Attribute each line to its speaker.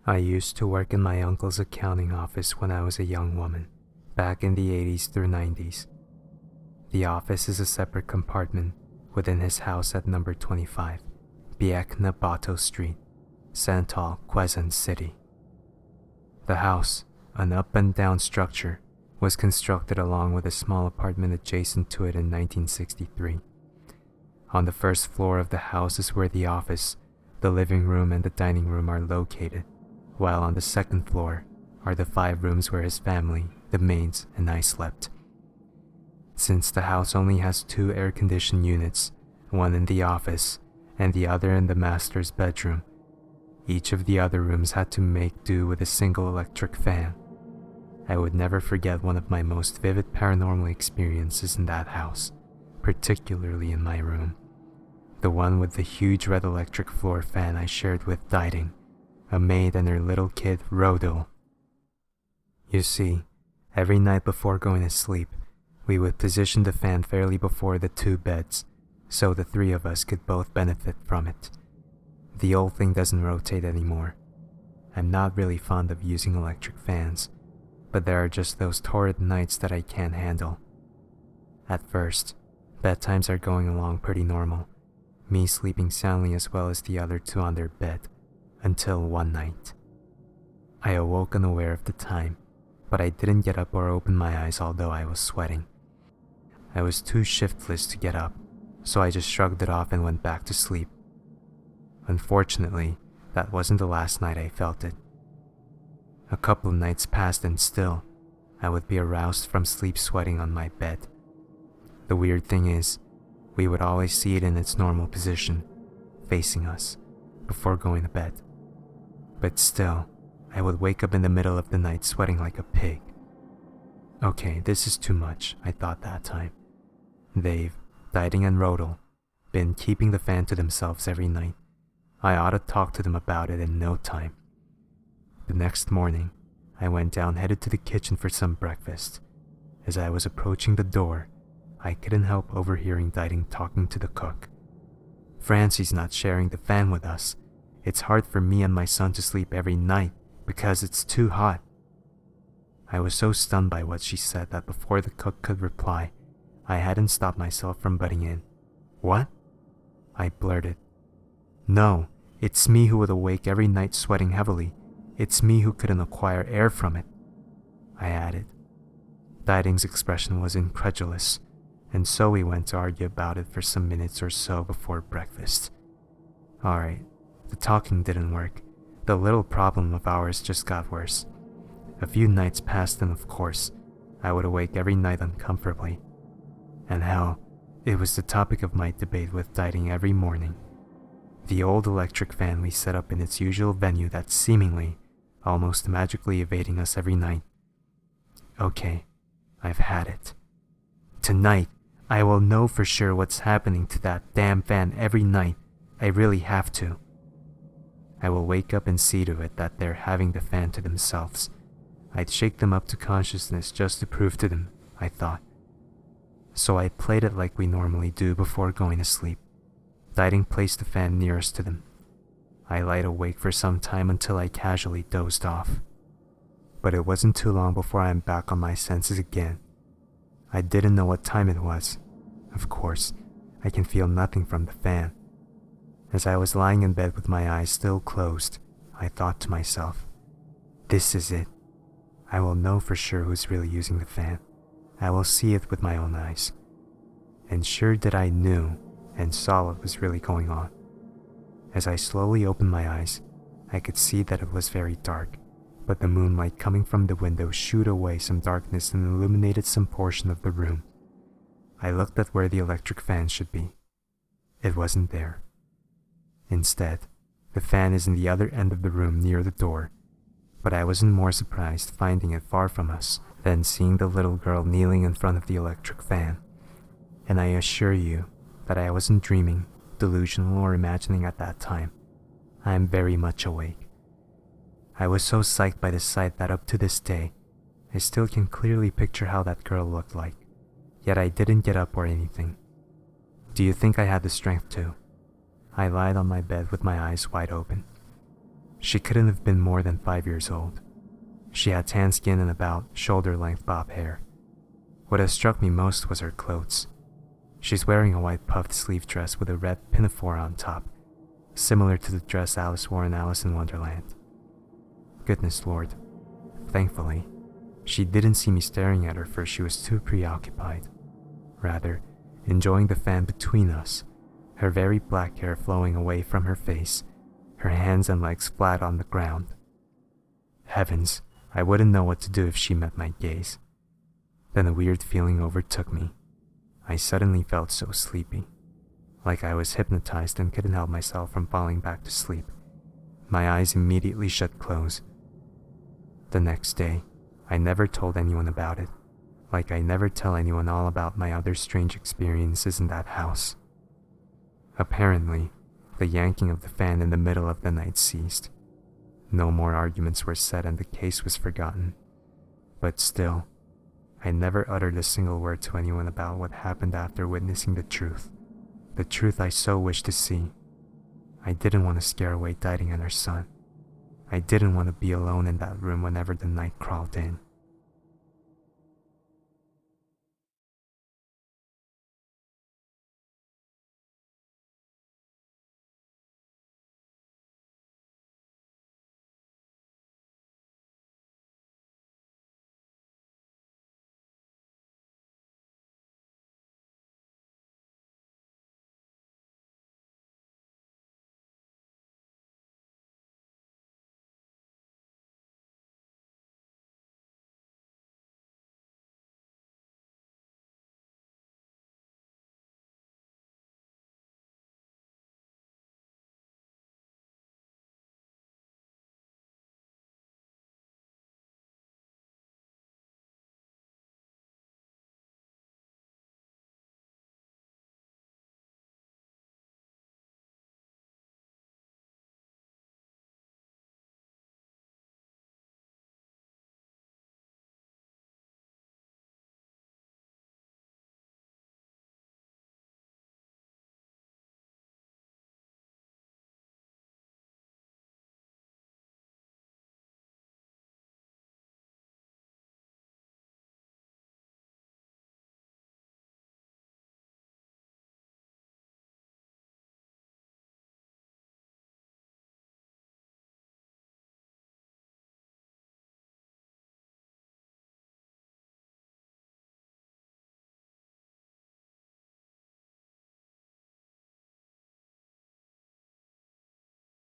Speaker 1: I used to work in my uncle's accounting office when I was a young woman, back in the 80s through 90s. The office is a separate compartment within his house at number 25, Biekna Bato Street, Santal, Quezon City. The house, an up and down structure, was constructed along with a small apartment adjacent to it in 1963. On the first floor of the house is where the office, the living room, and the dining room are located, while on the second floor are the 5 rooms where his family, the maids, and I slept. Since the house only has 2 air-conditioned units, one in the office and the other in the master's bedroom, each of the other rooms had to make do with a single electric fan. I would never forget one of my most vivid paranormal experiences in that house, particularly in my room. The one with the huge red electric floor fan I shared with Diding, a maid and her little kid, Rodel. You see, every night before going to sleep, we would position the fan fairly before the 2 beds, so the 3 of us could both benefit from it. The old thing doesn't rotate anymore. I'm not really fond of using electric fans, but there are just those torrid nights that I can't handle. At first, bedtimes are going along pretty normal, me sleeping soundly as well as the other 2 on their bed, until one night. I awoke unaware of the time, but I didn't get up or open my eyes although I was sweating. I was too shiftless to get up, so I just shrugged it off and went back to sleep. Unfortunately, that wasn't the last night I felt it. A couple of nights passed and still, I would be aroused from sleep sweating on my bed. The weird thing is, we would always see it in its normal position, facing us, before going to bed. But still, I would wake up in the middle of the night sweating like a pig. Okay, this is too much, I thought that time. They've, Diding and Rodel, been keeping the fan to themselves every night. I ought to talk to them about it in no time. The next morning, I went down headed to the kitchen for some breakfast. As I was approaching the door, I couldn't help overhearing Diding talking to the cook. Francie's not sharing the fan with us. It's hard for me and my son to sleep every night because it's too hot. I was so stunned by what she said that before the cook could reply, I hadn't stopped myself from butting in. What? I blurted. No, it's me who would awake every night sweating heavily. It's me who couldn't acquire air from it, I added. Diding's expression was incredulous, and so we went to argue about it for some minutes or so before breakfast. Alright, the talking didn't work. The little problem of ours just got worse. A few nights passed and of course, I would awake every night uncomfortably. And hell, it was the topic of my debate with Diding every morning. The old electric fan we set up in its usual venue that's seemingly, almost magically evading us every night. Okay, I've had it. Tonight, I will know for sure what's happening to that damn fan every night. I really have to. I will wake up and see to it that they're having the fan to themselves. I'd shake them up to consciousness just to prove to them, I thought. So I played it like we normally do before going to sleep. Diding placed the fan nearest to them. I lied awake for some time until I casually dozed off. But it wasn't too long before I'm back on my senses again. I didn't know what time it was. Of course, I can feel nothing from the fan. As I was lying in bed with my eyes still closed, I thought to myself, this is it. I will know for sure who's really using the fan. I will see it with my own eyes. And sure that I knew and saw what was really going on. As I slowly opened my eyes, I could see that it was very dark, but the moonlight coming from the window shooed away some darkness and illuminated some portion of the room. I looked at where the electric fan should be. It wasn't there. Instead, the fan is in the other end of the room near the door, but I wasn't more surprised finding it far from us than seeing the little girl kneeling in front of the electric fan. And I assure you that I wasn't dreaming, delusional, or imagining at that time. I am very much awake. I was so psyched by the sight that up to this day, I still can clearly picture how that girl looked like, yet I didn't get up or anything. Do you think I had the strength to? I lied on my bed with my eyes wide open. She couldn't have been more than 5 years old. She had tan skin and about shoulder-length bob hair. What had struck me most was her clothes. She's wearing a white puffed sleeve dress with a red pinafore on top, similar to the dress Alice wore in Alice in Wonderland. Goodness Lord. Thankfully, she didn't see me staring at her, for she was too preoccupied. Rather, enjoying the fan between us, her very black hair flowing away from her face, her hands and legs flat on the ground. Heavens, I wouldn't know what to do if she met my gaze. Then a weird feeling overtook me. I suddenly felt so sleepy, like I was hypnotized and couldn't help myself from falling back to sleep. My eyes immediately shut close. The next day, I never told anyone about it, like I never tell anyone all about my other strange experiences in that house. Apparently, the yanking of the fan in the middle of the night ceased. No more arguments were said and the case was forgotten. But still, I never uttered a single word to anyone about what happened after witnessing the truth I so wished to see. I didn't want to scare away Diding and her son. I didn't want to be alone in that room whenever the night crawled in.